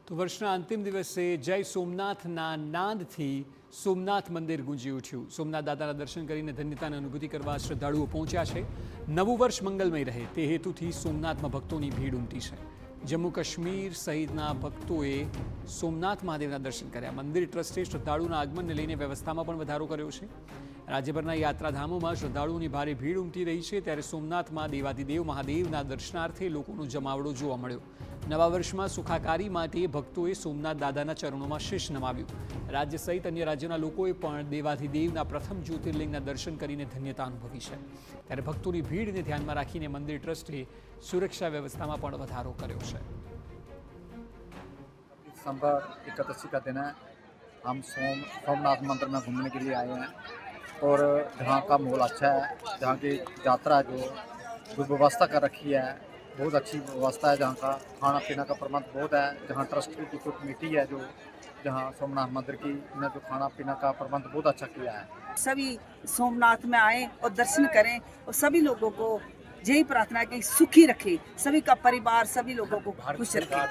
તો વર્ષના અંતિમ દિવસે જય સોમનાથના નાદથી સોમનાથ મંદિર ગુંજી ઉઠ્યું। સોમનાથ દાદાના દર્શન કરીને ધન્યતાની અનુભૂતિ કરવા શ્રદ્ધાળુઓ પહોંચ્યા છે। નવું વર્ષ મંગલમય રહે તે હેતુથી સોમનાથમાં ભક્તોની ભીડ ઉમટી છે। જમ્મુ કાશ્મીર સહિતના ભક્તોએ સોમનાથ મહાદેવના દર્શન કર્યા। મંદિર ટ્રસ્ટે શ્રદ્ધાળુઓના આગમનને લઈને વ્યવસ્થામાં પણ વધારો કર્યો છે। રાજ્યભરના યાત્રાધામોમાં શ્રદ્ધાળુઓની ભારે ભીડ ઉમટી રહી છે, ત્યારે સોમનાથમાં દેવાધિદેવ મહાદેવના દર્શનાર્થે લોકોનો જમાવડો જોવા મળ્યો। નવા વર્ષમાં સુખાકારી માટે ભક્તોએ સોમનાથ દાદાના ચરણોમાં શીશ નમાવ્યું। રાજ્ય સહિત અન્ય રાજ્યોના લોકોએ પણ દેવાધિદેવના પ્રથમ જ્યોતિર્લિંગના દર્શન કરીને ધન્યતા અનુભવી છે। ત્યારે ભક્તોની ભીડને ધ્યાનમાં રાખીને મંદિર ટ્રસ્ટે સુરક્ષા વ્યવસ્થામાં પણ વધારો કર્યો છે। दिसंबर 31 का दिन है। हम सोमनाथ मंदिर में घूमने के लिए आए हैं और जहाँ का माहौल अच्छा है, जहाँ की यात्रा जो व्यवस्था कर रखी है बहुत अच्छी व्यवस्था है। जहाँ का खाना पीना का प्रबंध बहुत है। जहाँ ट्रस्ट की कोई कमेटी है जो जहाँ सोमनाथ मंदिर की ने जो खाना पीना का प्रबंध बहुत अच्छा किया है। सभी सोमनाथ में आए और दर्शन करें और सभी लोगों को यही प्रार्थना की सुखी रखे, सभी का परिवार सभी लोगों को खुश रखे।